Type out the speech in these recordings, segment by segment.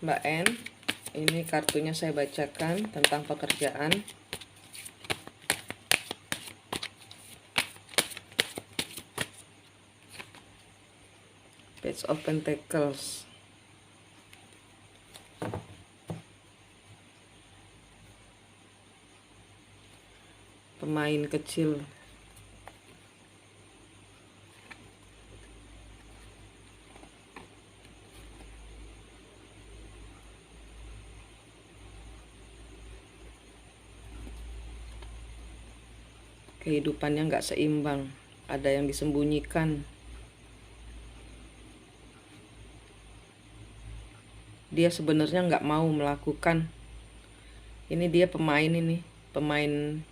Mbak N. Ini kartunya saya bacakan tentang pekerjaan. Page of Pentacles. Pemain kecil. Kehidupannya nggak seimbang, ada yang disembunyikan. Dia sebenarnya nggak mau melakukan. Ini dia pemain ini, pemain.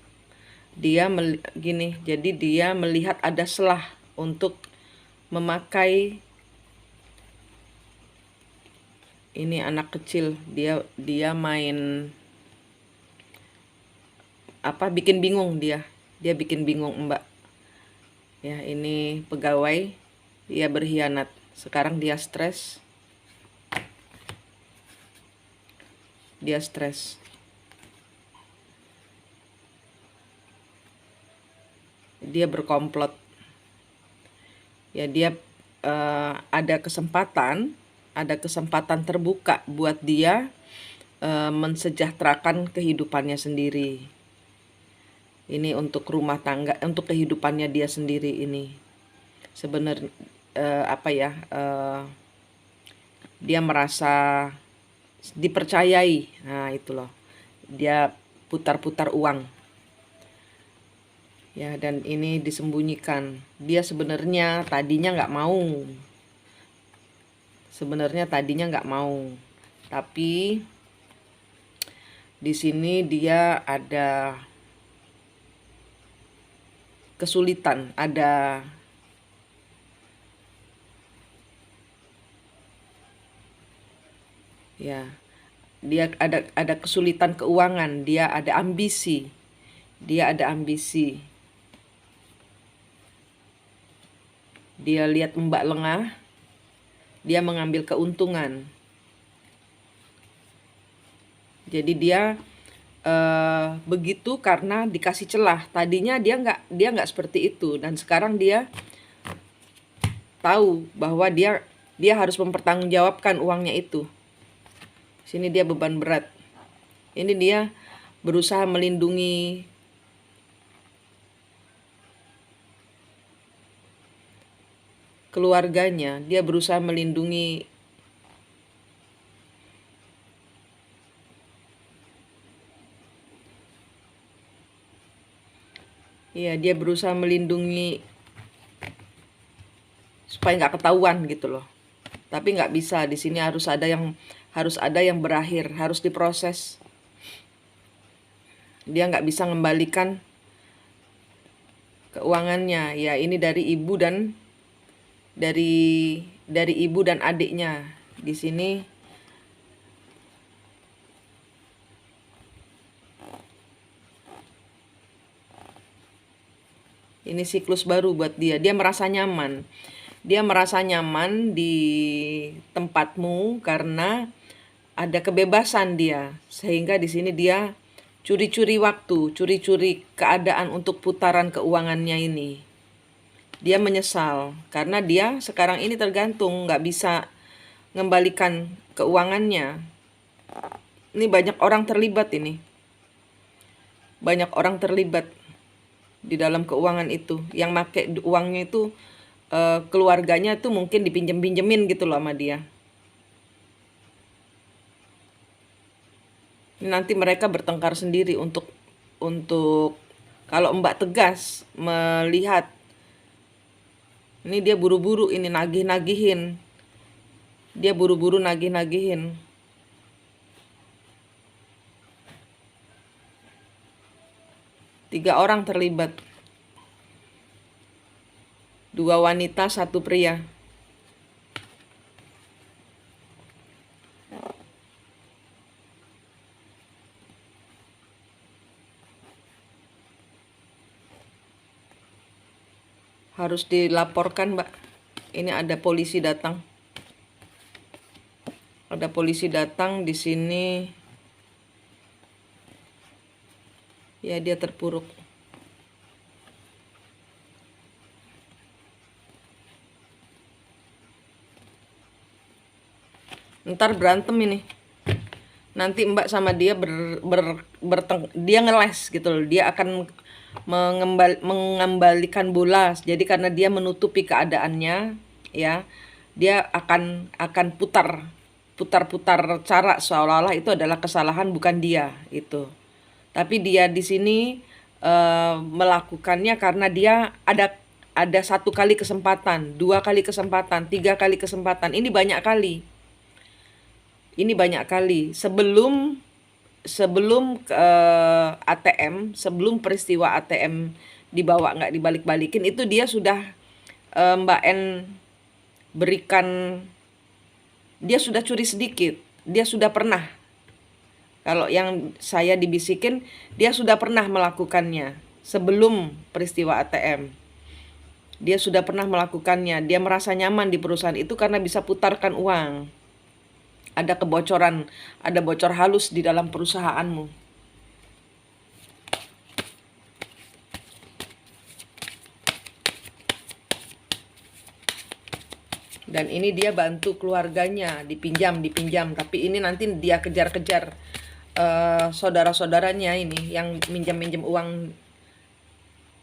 Dia gini, jadi dia melihat ada celah untuk memakai ini anak kecil. Dia main apa, bikin bingung dia bikin bingung Mbak ya. Ini pegawai, dia berkhianat, sekarang dia stres, dia berkomplot ya. Dia ada kesempatan terbuka buat dia mensejahterakan kehidupannya sendiri. Ini untuk rumah tangga, untuk kehidupannya dia sendiri. Ini sebenarnya dia merasa dipercayai. Nah itu loh, dia putar-putar uang ya, dan ini disembunyikan. Dia sebenarnya tadinya nggak mau, tapi di sini dia ada kesulitan, ya, dia ada kesulitan keuangan, dia ada ambisi. Dia lihat Mbak lengah, dia mengambil keuntungan. Jadi dia begitu karena dikasih celah. Tadinya dia nggak seperti itu, dan sekarang dia tahu bahwa dia harus mempertanggungjawabkan uangnya itu. Sini dia beban berat. Ini dia berusaha melindungi keluarganya, dia berusaha melindungi dia berusaha melindungi supaya nggak ketahuan gitu loh. Tapi nggak bisa, di sini harus ada yang berakhir, harus diproses. Dia nggak bisa mengembalikan keuangannya ya. Ini dari ibu dan adiknya. Di sini ini siklus baru buat dia. Dia merasa nyaman di tempatmu karena ada kebebasan dia, sehingga di sini dia curi-curi waktu, curi-curi keadaan untuk putaran keuangannya ini. Dia menyesal karena dia sekarang ini tergantung, nggak bisa mengembalikan keuangannya. Ini banyak orang terlibat di dalam keuangan itu. Yang pakai uangnya itu keluarganya itu mungkin dipinjem-pinjemin gitu loh sama dia. Nanti mereka bertengkar sendiri untuk kalau Mbak tegas melihat ini, dia buru-buru ini nagih-nagihin. 3 orang terlibat. 2 wanita, 1 pria. Harus dilaporkan, Mbak. Ini ada polisi datang. Ada polisi datang di sini. Ya, dia terpuruk. Ntar berantem ini. Nanti Mbak sama dia dia ngeles gitu loh. Dia akan mengembalikan bola. Jadi karena dia menutupi keadaannya, ya, dia akan putar-putar cara seolah-olah itu adalah kesalahan bukan dia itu. Tapi dia di sini melakukannya karena dia ada satu kali kesempatan, dua kali kesempatan, tiga kali kesempatan. Ini banyak kali. Ini banyak kali sebelum ATM, sebelum peristiwa ATM dibawa nggak dibalik-balikin, itu dia sudah Mbak N berikan, dia sudah curi sedikit, dia sudah pernah. Kalau yang saya dibisikin, dia sudah pernah melakukannya sebelum peristiwa ATM. Dia sudah pernah melakukannya. Dia merasa nyaman di perusahaan itu karena bisa putarkan uang. Ada kebocoran, ada bocor halus di dalam perusahaanmu. Dan ini dia bantu keluarganya, dipinjam, tapi ini nanti dia kejar-kejar saudara-saudaranya ini yang minjam-minjam uang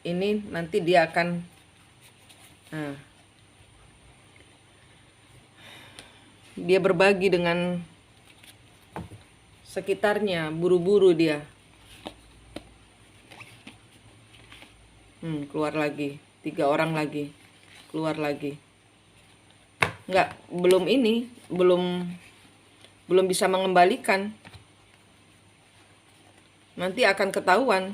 ini, nanti dia akan dia berbagi dengan sekitarnya, buru-buru dia. Keluar lagi, 3 orang lagi, keluar lagi. Enggak, belum bisa mengembalikan. Nanti akan ketahuan.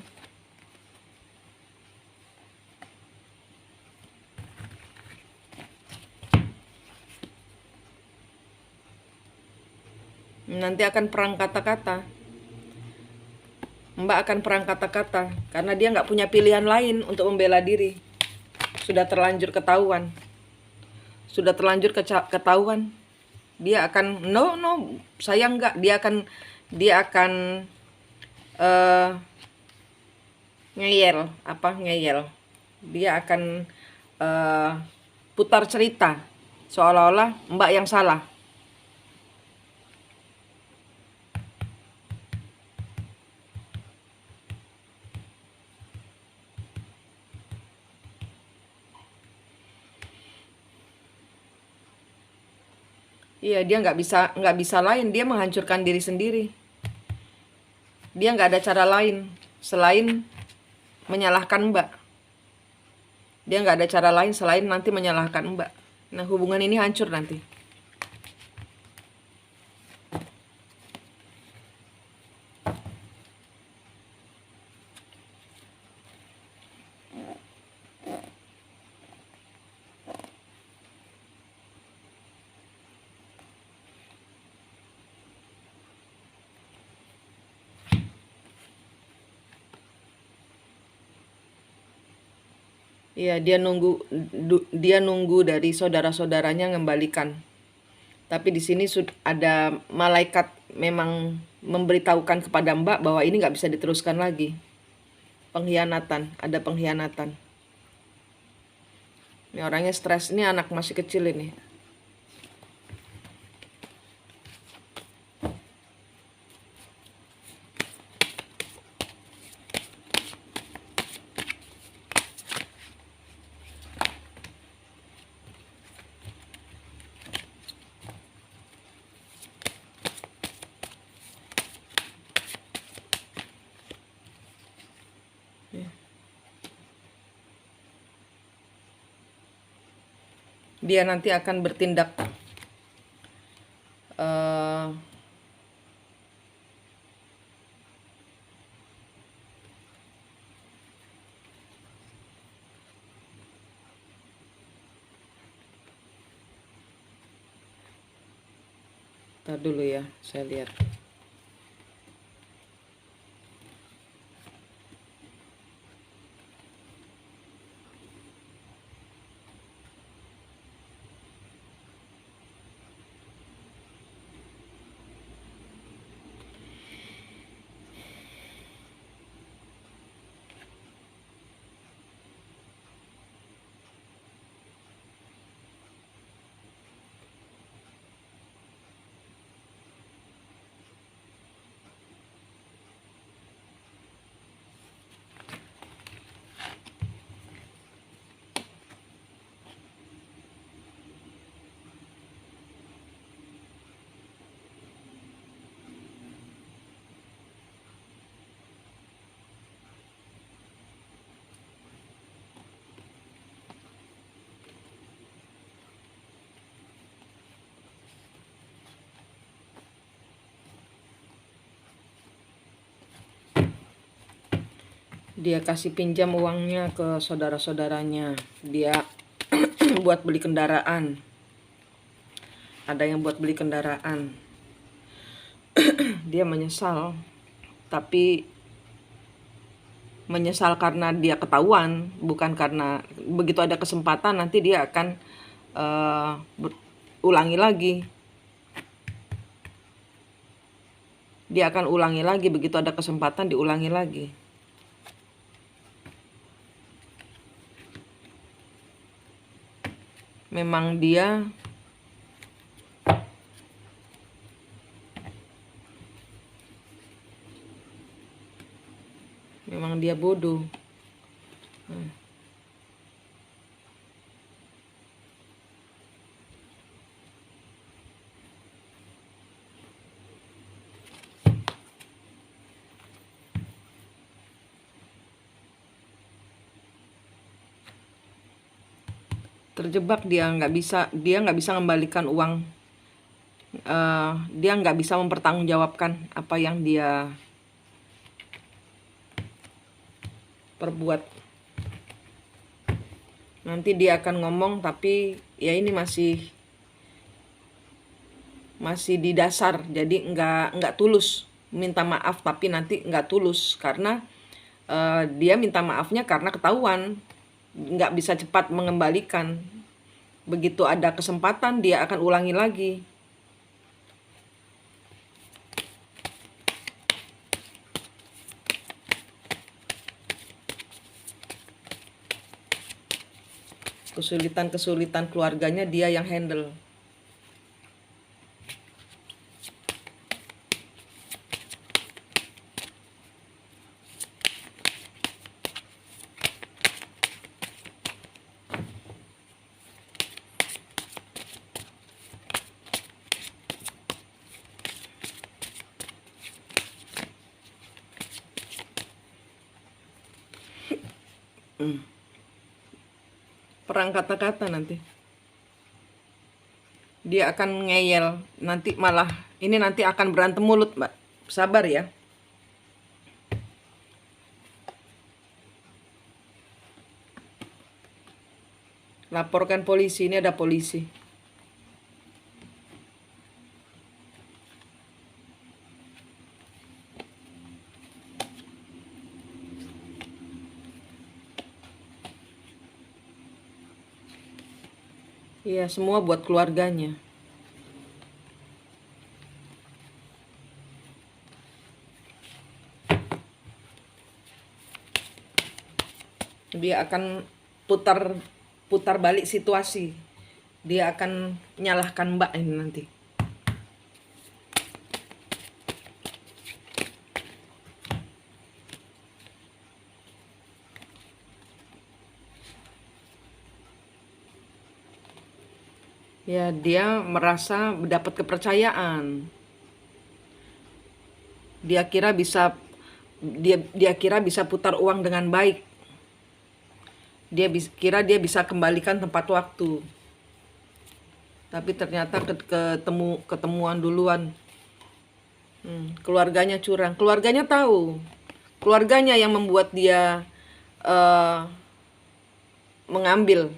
Nanti akan perang kata-kata. Mbak akan perang kata-kata karena dia nggak punya pilihan lain untuk membela diri. Sudah terlanjur ketahuan. Dia akan no, saya nggak. Dia akan ngeyel. Dia akan putar cerita seolah-olah Mbak yang salah. Iya, dia nggak bisa lain, dia menghancurkan diri sendiri. Dia nggak ada cara lain selain menyalahkan Mbak. Dia nggak ada cara lain selain nanti menyalahkan Mbak. Nah, hubungan ini hancur nanti. Iya, dia nunggu dari saudara-saudaranya ngembalikan. Tapi di sini ada malaikat memang memberitahukan kepada Mbak bahwa ini nggak bisa diteruskan lagi. Ada pengkhianatan. Ini orangnya stres, ini anak masih kecil ini. Dia nanti akan bertindak Ntar dulu ya, saya lihat. Dia kasih pinjam uangnya ke saudara-saudaranya. Dia buat beli kendaraan. Ada yang buat beli kendaraan. Dia menyesal, tapi menyesal karena dia ketahuan, bukan karena begitu ada kesempatan nanti dia akan ulangi lagi. Dia akan ulangi lagi, begitu ada kesempatan diulangi lagi. Memang dia bodoh. Terjebak, dia nggak bisa mengembalikan uang. Dia nggak bisa mempertanggungjawabkan apa yang dia perbuat. Nanti dia akan ngomong, tapi ya ini masih di dasar, jadi nggak tulus minta maaf, tapi nanti nggak tulus karena dia minta maafnya karena ketahuan, nggak bisa cepat mengembalikan. Begitu ada kesempatan dia akan ulangi lagi. Kesulitan keluarganya dia yang handle. Perang kata-kata nanti. Dia akan ngeyel, nanti malah ini nanti akan berantem mulut, Mbak. Sabar ya. Laporkan polisi, ini ada polisi. Iya, semua buat keluarganya. Dia akan putar balik situasi. Dia akan nyalahkan Mbak ini nanti. Ya, dia merasa mendapat kepercayaan. Dia kira bisa putar uang dengan baik. Dia kira dia bisa kembalikan tepat waktu. Tapi ternyata ketemuan duluan. Keluarganya curang. Keluarganya tahu. Keluarganya yang membuat dia mengambil.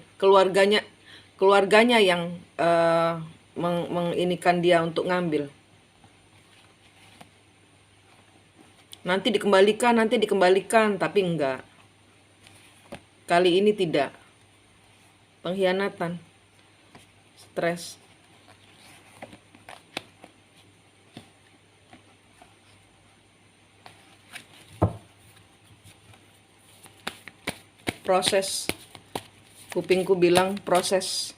Keluarganya yang menginikan dia untuk ngambil. Nanti dikembalikan, tapi enggak. Kali ini tidak. Pengkhianatan. Stres. Proses. Kupingku bilang proses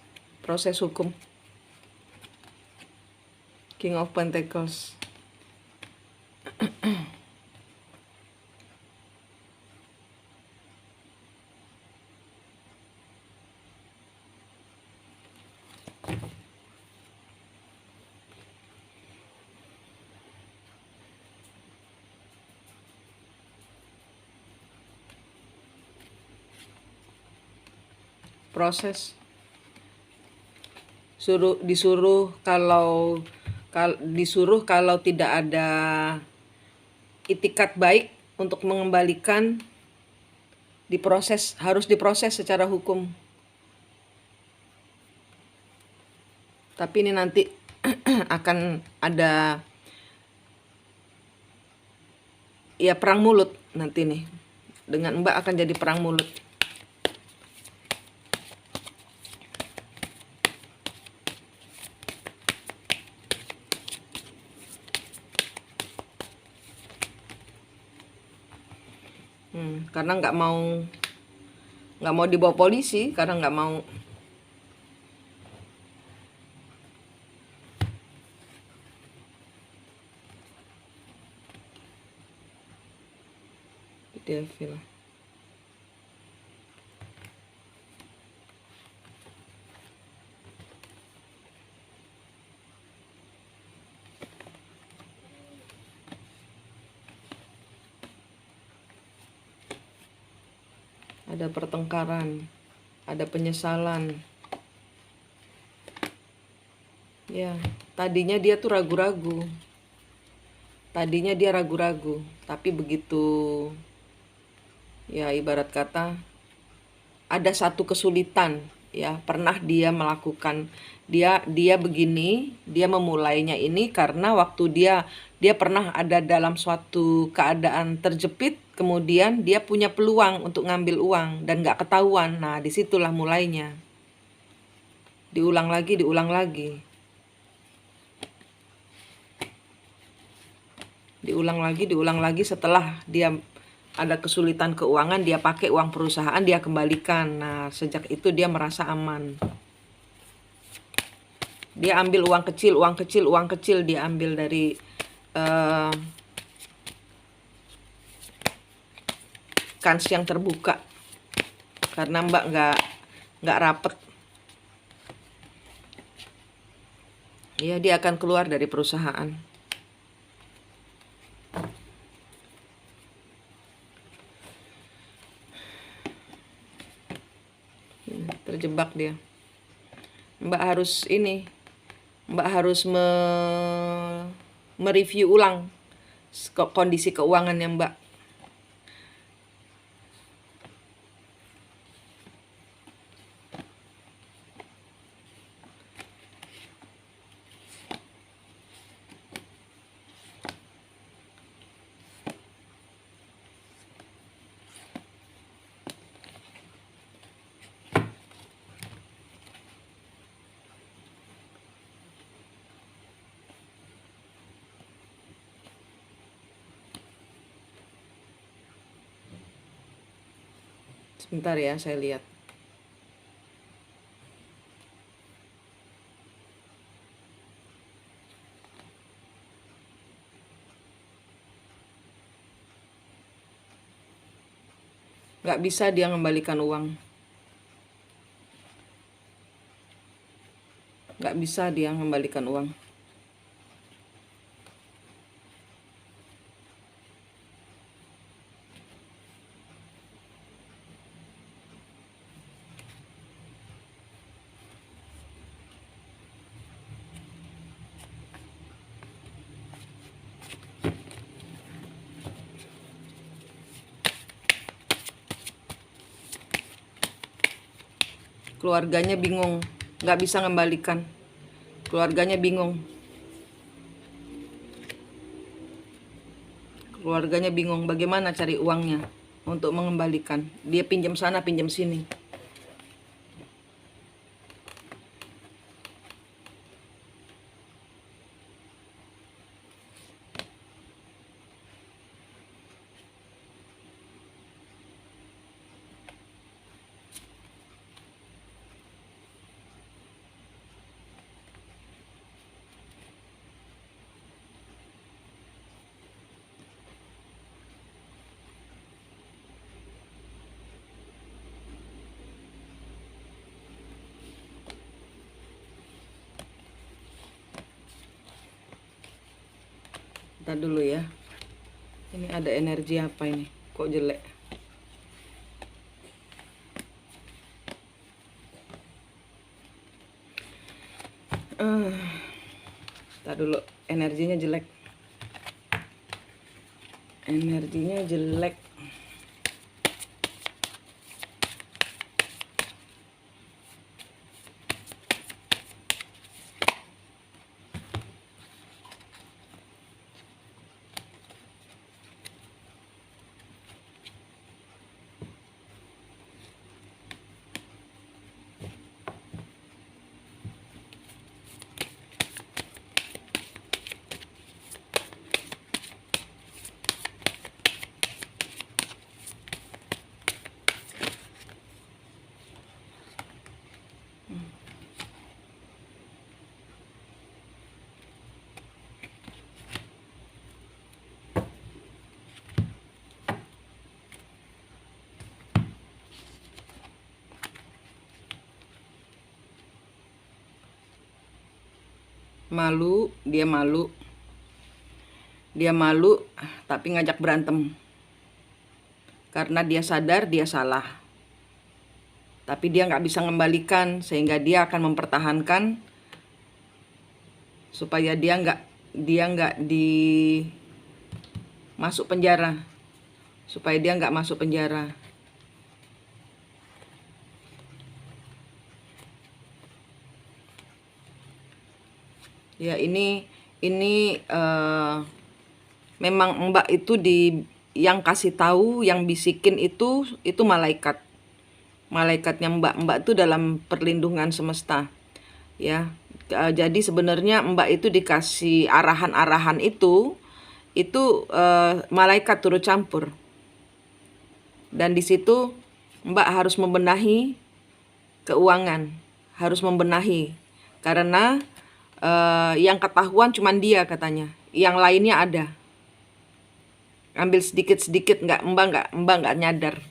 hukum. King of Pentacles. Proses. Disuruh kalau tidak ada itikat baik untuk mengembalikan, harus diproses secara hukum. Tapi ini nanti akan ada ya perang mulut nanti nih. Dengan Mbak akan jadi perang mulut. Karena nggak mau dibawa polisi, karena nggak mau. Devil. Ada pertengkaran, ada penyesalan. Ya, tadinya dia tuh ragu-ragu. Tapi begitu ya ibarat kata ada satu kesulitan, ya pernah dia melakukan, dia begini, dia memulainya ini karena waktu dia pernah ada dalam suatu keadaan terjepit, kemudian dia punya peluang untuk ngambil uang dan nggak ketahuan. Nah disitulah mulainya, diulang lagi setelah dia ada kesulitan keuangan, dia pakai uang perusahaan, dia kembalikan. Nah, sejak itu dia merasa aman. Dia ambil uang kecil dia ambil dari kans yang terbuka. Karena Mbak nggak rapet. Ya, dia akan keluar dari perusahaan. Terjebak dia. Mbak harus mereview ulang kondisi keuangannya Mbak. Sebentar ya, saya lihat. Nggak bisa dia mengembalikan uang. Nggak bisa dia mengembalikan uang. Keluarganya bingung, nggak bisa mengembalikan. Keluarganya bingung. Bagaimana cari uangnya untuk mengembalikan. Dia pinjam sana, pinjam sini. Bentar dulu ya. Ini ada energi apa ini? Kok jelek? Bentar dulu, energinya jelek. Malu, dia malu tapi ngajak berantem karena dia sadar dia salah, tapi dia nggak bisa mengembalikan, sehingga dia akan mempertahankan supaya dia nggak masuk penjara, supaya dia nggak masuk penjara. Ya, ini memang Mbak itu yang kasih tahu, yang bisikin itu malaikat. Malaikatnya Mbak itu dalam perlindungan semesta. Ya. Jadi sebenarnya Mbak itu dikasih arahan-arahan itu malaikat turut campur. Dan di situ Mbak harus membenahi keuangan, harus membenahi karena yang ketahuan cuman dia katanya, yang lainnya ada. Ambil sedikit-sedikit, Mbak nggak nyadar.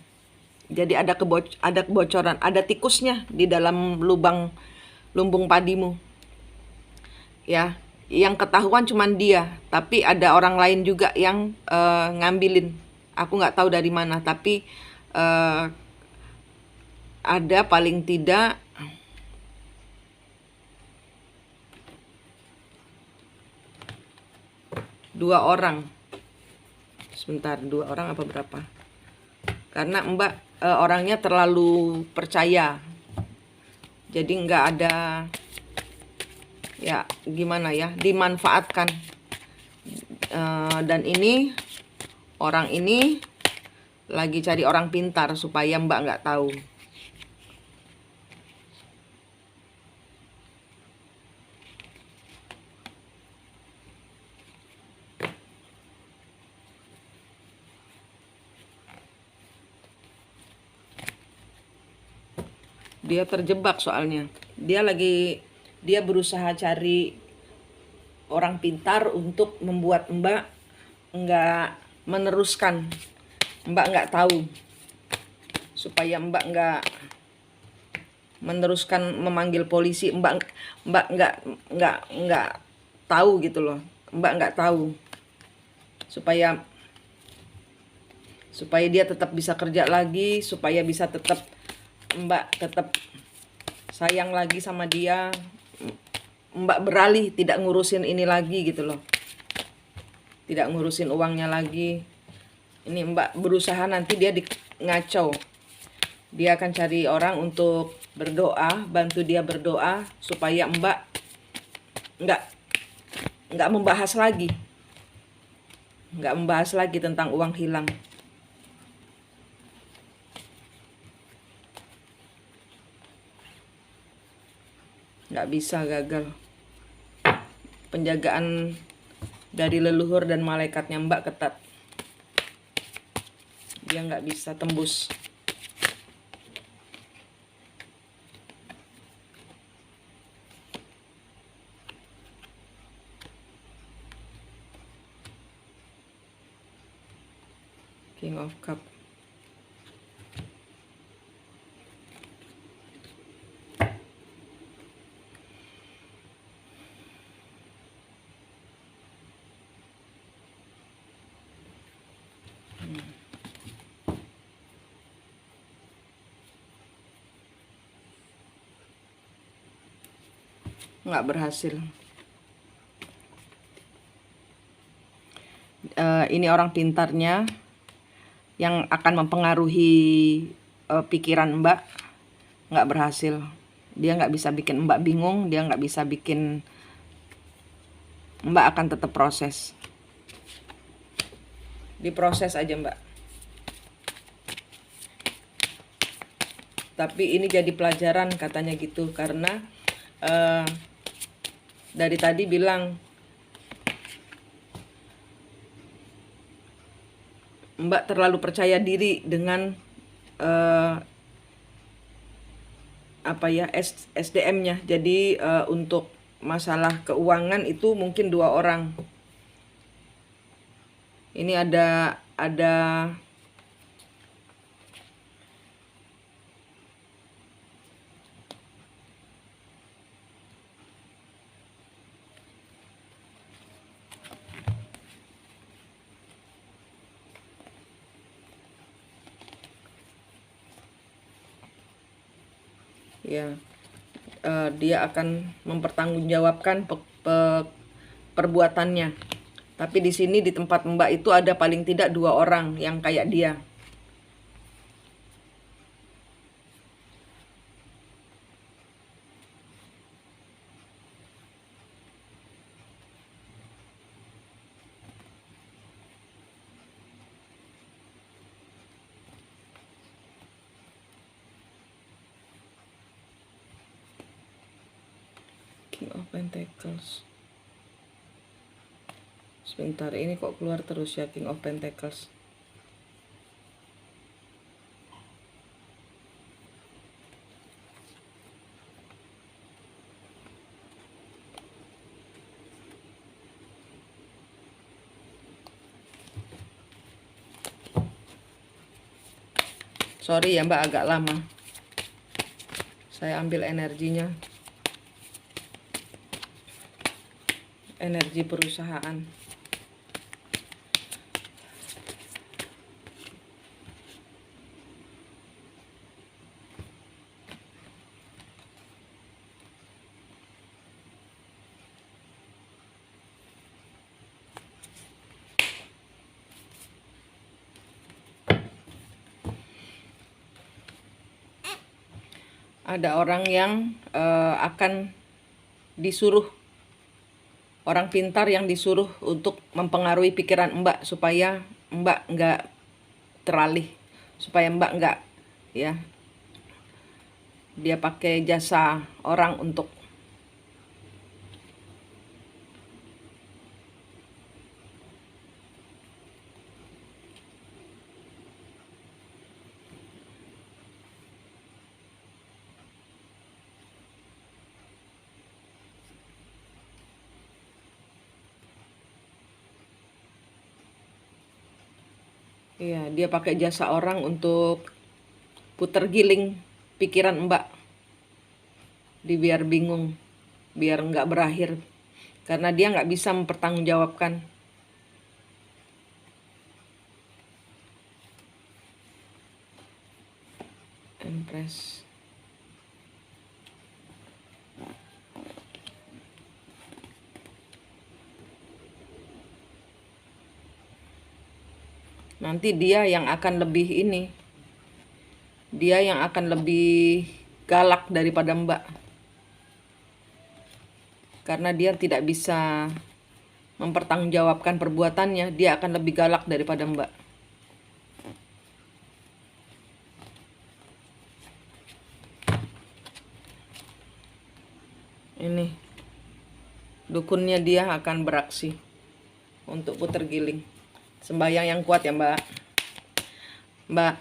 Jadi ada kebocoran, ada tikusnya di dalam lumbung padimu. Ya, yang ketahuan cuman dia, tapi ada orang lain juga yang ngambilin. Aku nggak tahu dari mana, tapi ada paling tidak 2 orang. Sebentar, 2 orang apa berapa? Karena Mbak orangnya terlalu percaya. Jadi nggak ada, ya gimana ya, dimanfaatkan. Dan orang ini lagi cari orang pintar supaya Mbak nggak tahu. Dia terjebak soalnya. Dia berusaha cari orang pintar untuk membuat Mbak nggak meneruskan. Mbak nggak tahu. Supaya Mbak nggak meneruskan memanggil polisi. Mbak nggak tahu gitu loh. Mbak nggak tahu. Supaya dia tetap bisa kerja lagi, supaya bisa Mbak tetap sayang lagi sama dia. Mbak beralih, tidak ngurusin ini lagi gitu loh, tidak ngurusin uangnya lagi. Ini Mbak berusaha, nanti dia ngacau. Dia akan cari orang untuk berdoa, bantu dia berdoa supaya Mbak nggak membahas lagi tentang uang hilang. Nggak bisa, gagal. Penjagaan dari leluhur dan malaikatnya Mbak ketat. Dia nggak bisa tembus. King of Cup. Nggak berhasil. Ini orang pintarnya yang akan mempengaruhi pikiran Mbak, nggak berhasil. Dia nggak bisa bikin Mbak bingung, dia nggak bisa bikin Mbak, akan tetap proses. Diproses aja Mbak. Tapi ini jadi pelajaran katanya gitu, karena dari tadi bilang Mbak terlalu percaya diri dengan SDM-nya. Jadi untuk masalah keuangan itu mungkin 2 orang. Ini ada ya. Dia akan mempertanggungjawabkan perbuatannya. Tapi di sini di tempat Mbak itu ada paling tidak 2 orang yang kayak dia. King of Pentacles. Sebentar, ini kok keluar terus ya King of Pentacles. Sorry ya Mbak, agak lama. Saya ambil energinya. Energi perusahaan. Ada orang yang akan disuruh, orang pintar yang disuruh untuk mempengaruhi pikiran Mbak supaya Mbak nggak teralih, supaya Mbak nggak, ya, dia pakai jasa orang untuk iya, dia pakai jasa orang untuk puter giling pikiran Mbak, biar bingung, biar nggak berakhir, karena dia nggak bisa mempertanggungjawabkan. Empress. Nanti dia yang akan lebih ini, dia yang akan lebih galak daripada Mbak, karena dia tidak bisa mempertanggungjawabkan perbuatannya. Dia akan lebih galak daripada Mbak. Ini dukunnya, dia akan beraksi untuk puter giling. Sembahyang yang kuat ya Mbak. Mbak,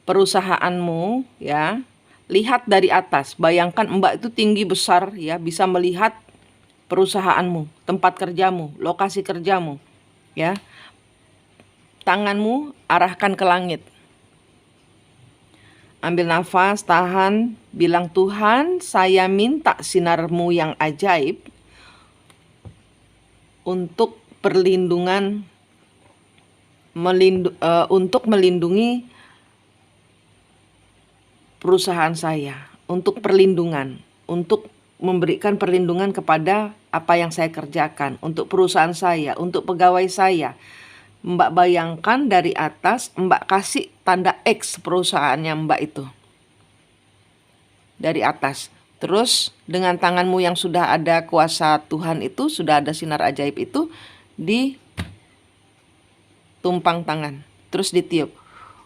perusahaanmu ya, lihat dari atas. Bayangkan Mbak itu tinggi besar ya, bisa melihat perusahaanmu, tempat kerjamu, lokasi kerjamu ya. Tanganmu arahkan ke langit. Ambil nafas, tahan, bilang, Tuhan, saya minta sinarmu yang ajaib untuk perlindungan, untuk melindungi perusahaan saya, untuk perlindungan, untuk memberikan perlindungan kepada apa yang saya kerjakan, untuk perusahaan saya, untuk pegawai saya. Mbak bayangkan dari atas, Mbak kasih tanda X perusahaannya Mbak itu. Dari atas. Terus dengan tanganmu yang sudah ada kuasa Tuhan itu, sudah ada sinar ajaib itu, ditumpang tangan. Terus ditiup.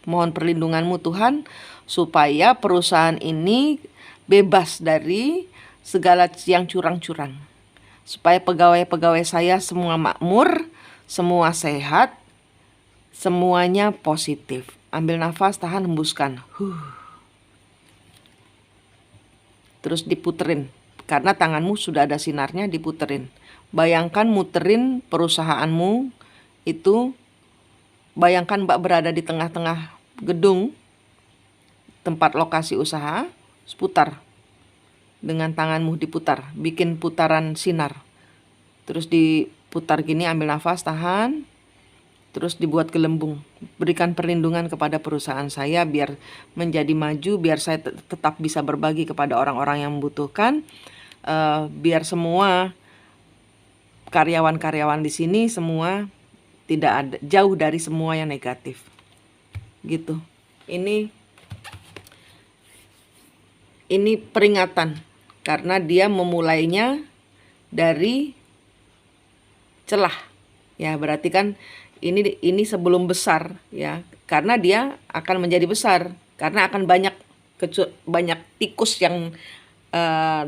Mohon perlindunganmu Tuhan, supaya perusahaan ini bebas dari segala yang curang-curang. Supaya pegawai-pegawai saya semua makmur, semua sehat, semuanya positif. Ambil nafas, tahan, hembuskan. Terus diputerin. Karena tanganmu sudah ada sinarnya, diputerin. Bayangkan muterin perusahaanmu itu. Bayangkan Mbak berada di tengah-tengah gedung, tempat lokasi usaha, putar. Dengan tanganmu diputar, bikin putaran sinar. Terus diputar gini, ambil nafas, tahan. terus dibuat gelembung. Berikan perlindungan kepada perusahaan saya biar menjadi maju, biar saya tetap bisa berbagi kepada orang-orang yang membutuhkan, biar semua karyawan-karyawan di sini semua tidak ada, jauh dari semua yang negatif. Gitu. Ini peringatan karena dia memulainya dari celah. Ya, berarti kan ini sebelum besar ya. Karena dia akan menjadi besar karena akan banyak tikus yang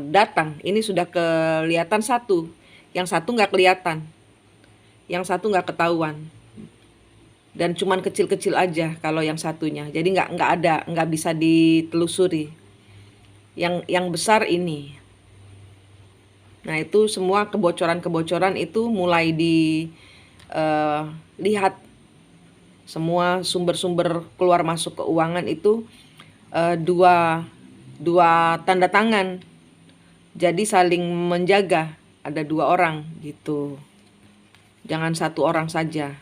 datang. Ini sudah kelihatan satu. Yang satu nggak kelihatan. Yang satu nggak ketahuan. Dan cuman kecil-kecil aja kalau yang satunya. Jadi nggak bisa ditelusuri. Yang besar ini. Nah, itu semua kebocoran-kebocoran itu mulai dilihat. Semua sumber-sumber keluar masuk keuangan itu dua tanda tangan. Jadi saling menjaga, ada 2 orang gitu. Jangan 1 orang saja.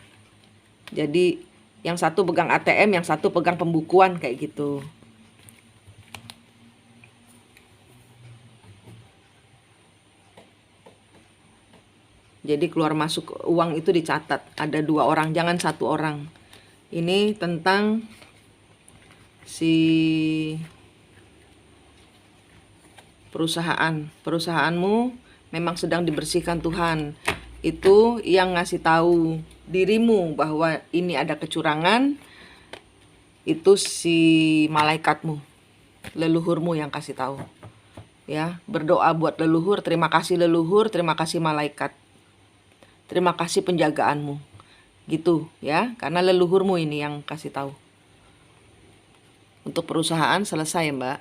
Jadi yang satu pegang ATM, yang satu pegang pembukuan kayak gitu. Jadi keluar masuk uang itu dicatat, ada 2 orang, jangan 1 orang. Ini tentang si perusahaanmu memang sedang dibersihkan Tuhan. Itu yang ngasih tahu dirimu bahwa ini ada kecurangan, itu si malaikatmu, leluhurmu yang kasih tahu. Ya, berdoa buat leluhur, terima kasih leluhur, terima kasih malaikat. Terima kasih penjagaanmu. Gitu ya, karena leluhurmu ini yang kasih tahu. Untuk perusahaan selesai, Mbak.